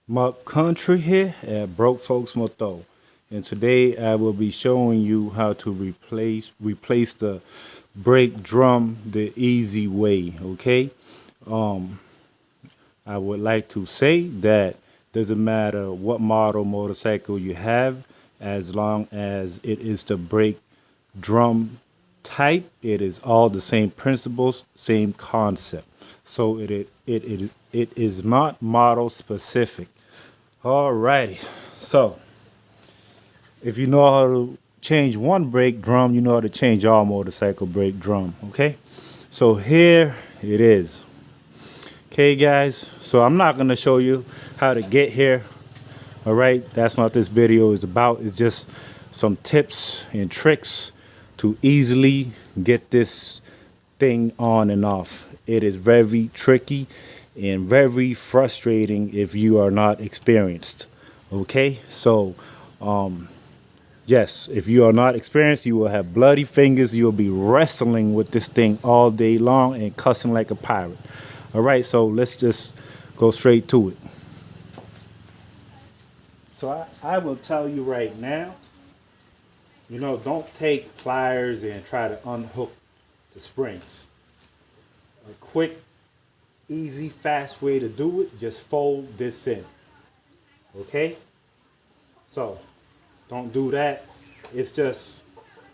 Muck Country here at Broke Folks Moto. And today I will be showing you how to replace the brake drum the easy way, okay? I would like to say that doesn't matter what model motorcycle you have, as long as it is the brake drum type, it is all the same principles, same concept. So it is not model specific. Alrighty. So if you know how to change one brake drum, you know how to change all motorcycle brake drum. Okay. So here it is. Okay, guys. So I'm not gonna show you how to get here. All right. That's not what this video is about. It's just some tips and tricks to easily get this thing on and off. It is very tricky and very frustrating if you are not experienced. Okay, so yes, if you are not experienced, you will have bloody fingers. You'll be wrestling with this thing all day long and cussing like a pirate. All right, so let's just go straight to it. So I will tell you right now, don't take pliers and try to unhook the springs. A quick, easy, fast way to do it, just fold this in. Okay? So, don't do that. It's just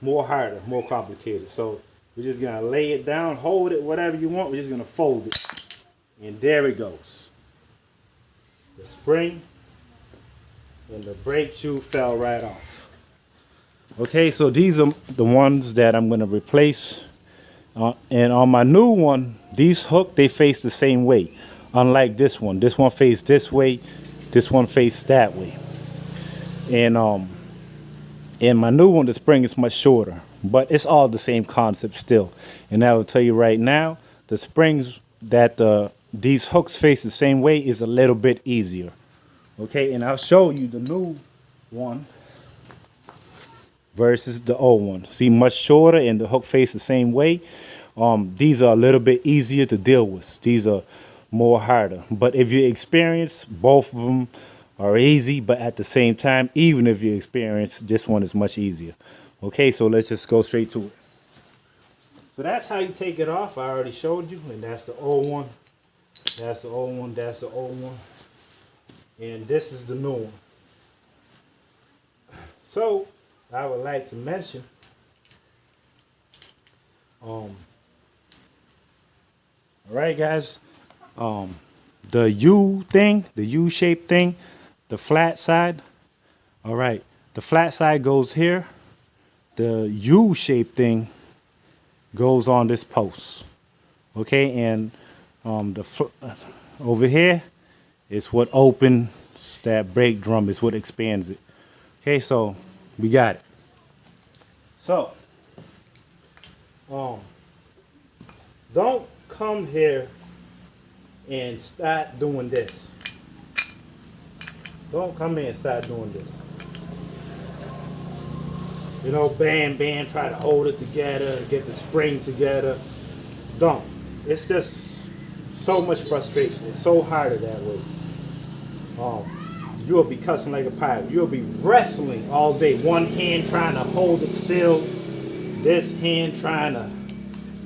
more harder, more complicated. So, we're just going to lay it down, hold it, whatever you want. We're just going to fold it. And there it goes. The spring and the brake shoe fell right off. Okay, so these are the ones that I'm going to replace. And on my new one, these hooks, they face the same way. Unlike this one. This one face this way. This one face that way. And in my new one, the spring is much shorter. But it's all the same concept still. And I will tell you right now, the springs that these hooks face the same way is a little bit easier. Okay, and I'll show you the new one versus the old one. See, much shorter and the hook face the same way. These are a little bit easier to deal with. These are more harder. But if you experience, both of them are easy, but at the same time, even if you experience, this one is much easier. Okay, so let's just go straight to it. So that's how you take it off. I already showed you, and that's the old one. That's the old one, that's the old one. And this is the new one. So I would like to mention all right, guys, the U-shaped thing, the flat side. All right, the flat side goes here. The U-shaped thing goes on this post. Okay, and over here is what opens that brake drum, is what expands it. Okay, so we got it. So, don't come here and start doing this. Don't come here and start doing this. Bam, try to hold it together, get the spring together. Don't. It's just so much frustration. It's so harder that way. You'll be cussing like a pirate. You'll be wrestling all day. One hand trying to hold it still. This hand trying to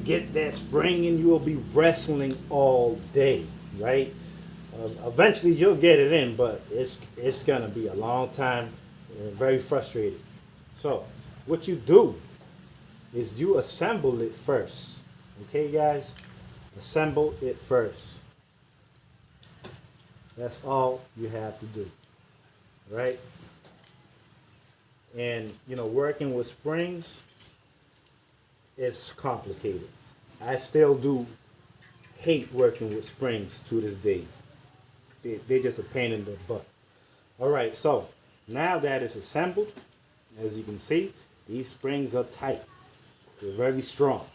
get that spring, and you'll be wrestling all day, right? Eventually you'll get it in, but it's gonna be a long time and very frustrating. So what you do is you assemble it first. Okay, guys? Assemble it first. That's all you have to do. Right? And working with springs is complicated. I still do hate working with springs to this day. They're just a pain in the butt. All right, so now that it's assembled, as you can see, these springs are tight. They're very strong.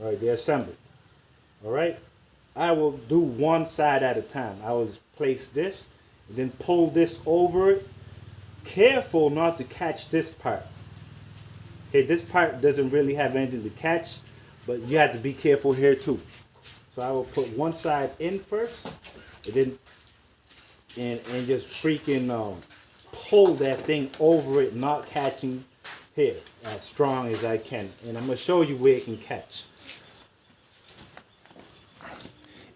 All right, they're assembled. All right, I will do one side at a time. I will place this and then pull this over it. Careful not to catch this part. Okay, this part doesn't really have anything to catch, but you have to be careful here too. So I will put one side in first and then and just freaking pull that thing over it, not catching here as strong as I can. And I'm gonna show you where it can catch.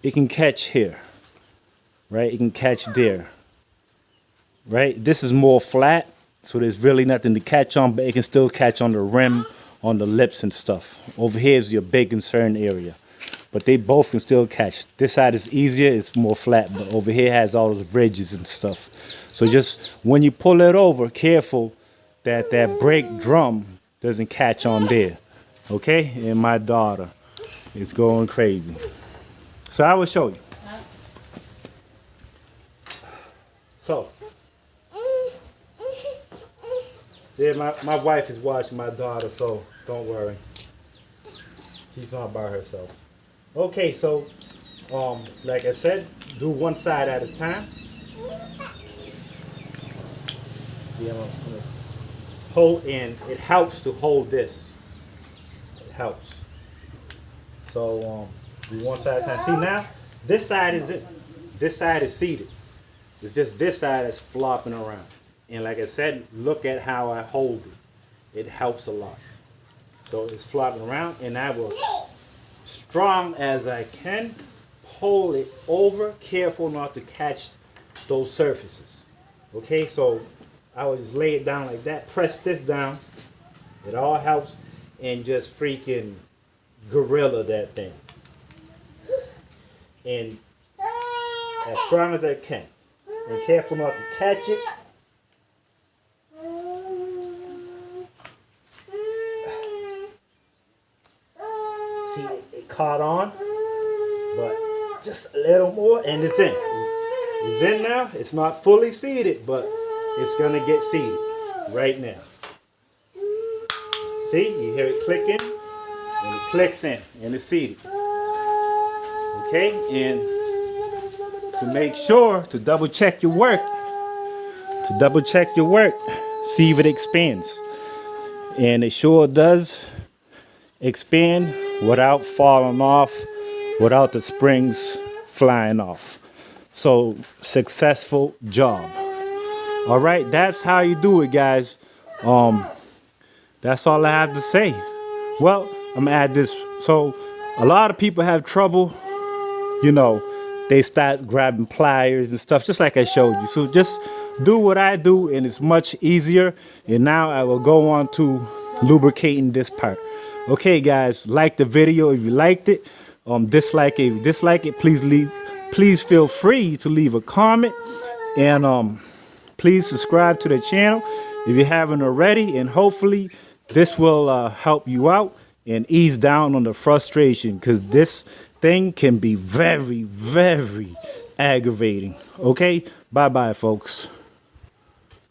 It can catch here, right? It can catch there, right? This is more flat, so there's really nothing to catch on, but it can still catch on the rim, on the lips and stuff. Over here is your big concern area, but they both can still catch. This side is easier, it's more flat, but over here has all those ridges and stuff. So just when you pull it over, careful that that brake drum doesn't catch on there, okay? And my daughter is going crazy. So I will show you. So, yeah, my wife is watching my daughter, so don't worry. She's not by herself. Okay, so, like I said, do one side at a time. Yeah, hold in. It helps to hold this. It helps. So, do one side at a time. See now, this side is it. This side is seated. It's just this side that's flopping around. And like I said, look at how I hold it. It helps a lot. So it's flopping around, and I will, strong as I can, pull it over, careful not to catch those surfaces. Okay, so I will just lay it down like that, press this down. It all helps, and just freaking gorilla that thing. And as strong as I can. And careful not to catch it. See, it caught on, but just a little more, and it's in. It's in now. It's not fully seated, but it's gonna get seated right now. See, you hear it clicking, and it clicks in, and it's seated. Okay, and to make sure to double check your work, see if it expands, and it sure does expand without falling off, without the springs flying off. So successful job. All right, that's how you do it, guys. That's all I have to say. Well, I'm gonna add this. So a lot of people have trouble, you know, they start grabbing pliers and stuff, just like I showed you. So just do what I do, and it's much easier. And now I will go on to lubricating this part. Okay, guys, like the video if you liked it. Dislike it if you dislike it. Please feel free to leave a comment, and please subscribe to the channel if you haven't already. And hopefully this will help you out and ease down on the frustration, because this thing can be very, very aggravating. Okay, bye-bye, folks.